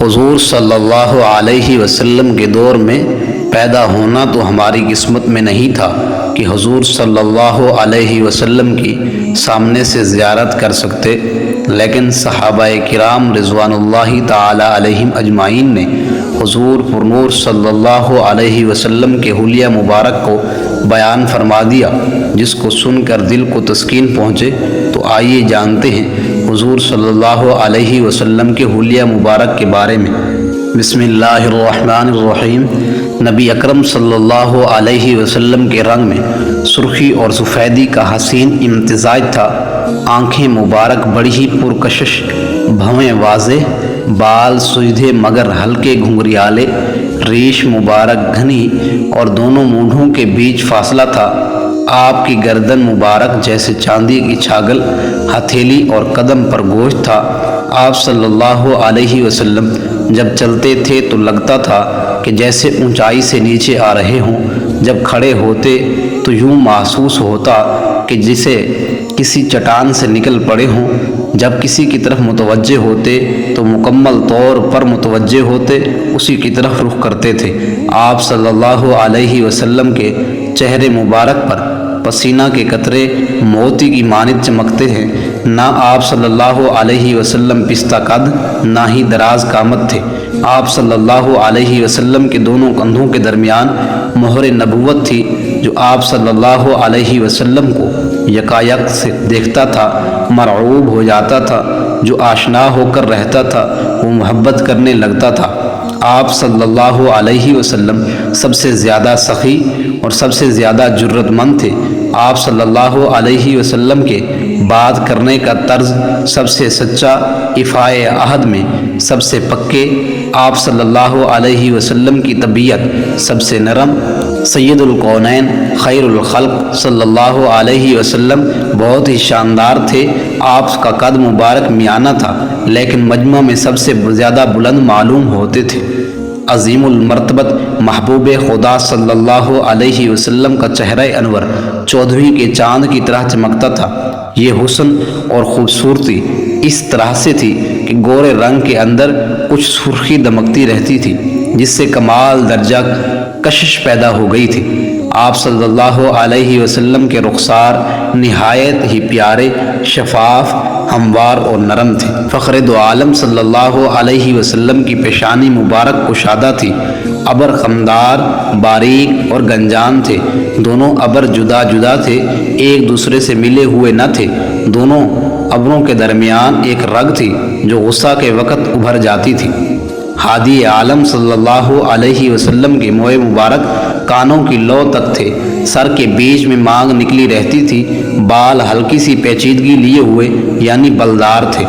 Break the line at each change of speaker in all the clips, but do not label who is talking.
حضور صلی اللہ علیہ وسلم کے دور میں پیدا ہونا تو ہماری قسمت میں نہیں تھا کہ حضور صلی اللہ علیہ وسلم کی سامنے سے زیارت کر سکتے، لیکن صحابہ کرام رضوان اللہ تعالی علیہم اجمعین نے حضور پرنور صلی اللہ علیہ وسلم کے حلیہ مبارک کو بیان فرما دیا، جس کو سن کر دل کو تسکین پہنچے۔ تو آئیے جانتے ہیں حضور صلی اللہ علیہ وسلم کے حلیہ مبارک کے بارے میں۔ بسم اللہ الرحمن الرحیم۔ نبی اکرم صلی اللہ علیہ وسلم کے رنگ میں سرخی اور سفیدی کا حسین امتزاج تھا۔ آنکھیں مبارک بڑی ہی پرکشش، بھویں واضح، بال سجدے مگر ہلکے گھنگریالے، ریش مبارک گھنی اور دونوں مونڈھوں کے بیچ فاصلہ تھا۔ آپ کی گردن مبارک جیسے چاندی کی چھاگل، ہتھیلی اور قدم پر گوشت تھا۔ آپ صلی اللہ علیہ وسلم جب چلتے تھے تو لگتا تھا کہ جیسے اونچائی سے نیچے آ رہے ہوں، جب کھڑے ہوتے تو یوں محسوس ہوتا کہ جسے کسی چٹان سے نکل پڑے ہوں، جب کسی کی طرف متوجہ ہوتے تو مکمل طور پر متوجہ ہوتے، اسی کی طرف رخ کرتے تھے۔ آپ صلی اللہ علیہ وسلم کے چہرے مبارک پر پسینہ کے قطرے موتی کی مانند چمکتے ہیں۔ نہ آپ صلی اللہ علیہ وسلم پستہ قد، نہ ہی دراز قامت تھے۔ آپ صلی اللہ علیہ وسلم کے دونوں کندھوں کے درمیان مہر نبوت تھی۔ جو آپ صلی اللہ علیہ وسلم کو یکایک سے دیکھتا تھا مرعوب ہو جاتا تھا، جو آشنا ہو کر رہتا تھا وہ محبت کرنے لگتا تھا۔ آپ صلی اللہ علیہ وسلم سب سے زیادہ سخی اور سب سے زیادہ جرأت مند تھے۔ آپ صلی اللہ علیہ وسلم کے بات کرنے کا طرز سب سے سچا، ایفائے عہد میں سب سے پکے۔ آپ صلی اللہ علیہ وسلم کی طبیعت سب سے نرم۔ سید الکونین خیر الخلق صلی اللہ علیہ وسلم بہت ہی شاندار تھے۔ آپ کا قد مبارک میانہ تھا، لیکن مجمع میں سب سے زیادہ بلند معلوم ہوتے تھے۔ عظیم المرتبت محبوب خدا صلی اللہ علیہ وسلم کا چہرہ انور 14ویں کے چاند کی طرح چمکتا تھا۔ یہ حسن اور خوبصورتی اس طرح سے تھی کہ گورے رنگ کے اندر کچھ سرخی دمکتی رہتی تھی، جس سے کمال درجہ کشش پیدا ہو گئی تھی۔ آپ صلی اللہ علیہ وسلم کے رخسار نہایت ہی پیارے، شفاف، ہموار اور نرم تھے۔ فخر دو عالم صلی اللہ علیہ وسلم کی پیشانی مبارک کشادہ تھی۔ ابر خمدار، باریک اور گنجان تھے۔ دونوں ابر جدا جدا تھے، ایک دوسرے سے ملے ہوئے نہ تھے۔ دونوں ابروں کے درمیان ایک رگ تھی جو غصہ کے وقت ابھر جاتی تھی۔ ہادی عالم صلی اللہ علیہ وسلم کے موئے مبارک کانوں کی لو تک تھے۔ سر کے بیچ میں مانگ نکلی رہتی تھی۔ بال ہلکی سی پیچیدگی لیے ہوئے یعنی بلدار تھے۔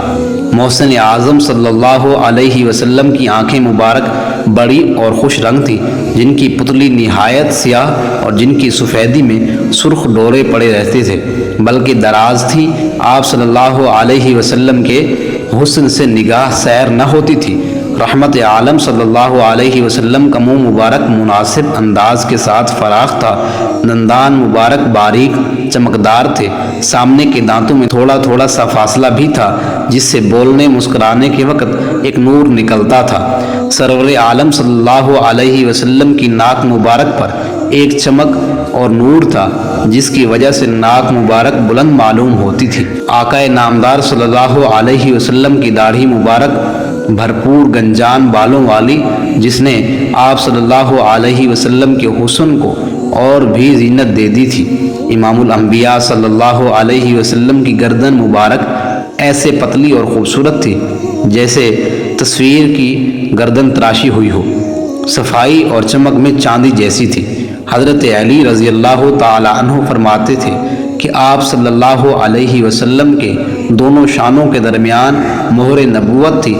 محسن اعظم صلی اللہ علیہ وسلم کی آنکھیں مبارک بڑی اور خوش رنگ تھیں، جن کی پتلی نہایت سیاہ اور جن کی سفیدی میں سرخ ڈورے پڑے رہتے تھے، بلکہ دراز تھی۔ آپ صلی اللہ علیہ وسلم کے حسن سے نگاہ سیر نہ ہوتی تھی۔ رحمت عالم صلی اللہ علیہ وسلم کا منہ مبارک مناسب انداز کے ساتھ فراخ تھا۔ دندان مبارک باریک چمکدار تھے۔ سامنے کے دانتوں میں تھوڑا تھوڑا سا فاصلہ بھی تھا، جس سے بولنے مسکرانے کے وقت ایک نور نکلتا تھا۔ سرور عالم صلی اللہ علیہ وسلم کی ناک مبارک پر ایک چمک اور نور تھا، جس کی وجہ سے ناک مبارک بلند معلوم ہوتی تھی۔ آقا نامدار صلی اللہ علیہ وسلم کی داڑھی مبارک بھرپور گنجان بالوں والی، جس نے آپ صلی اللہ علیہ وسلم کے حسن کو اور بھی زینت دے دی تھی۔ امام الانبیاء صلی اللہ علیہ وسلم کی گردن مبارک ایسے پتلی اور خوبصورت تھی جیسے تصویر کی گردن تراشی ہوئی ہو، صفائی اور چمک میں چاندی جیسی تھی۔ حضرت علی رضی اللہ تعالی عنہ فرماتے تھے کہ آپ صلی اللہ علیہ وسلم کے دونوں شانوں کے درمیان مہر نبوت تھی۔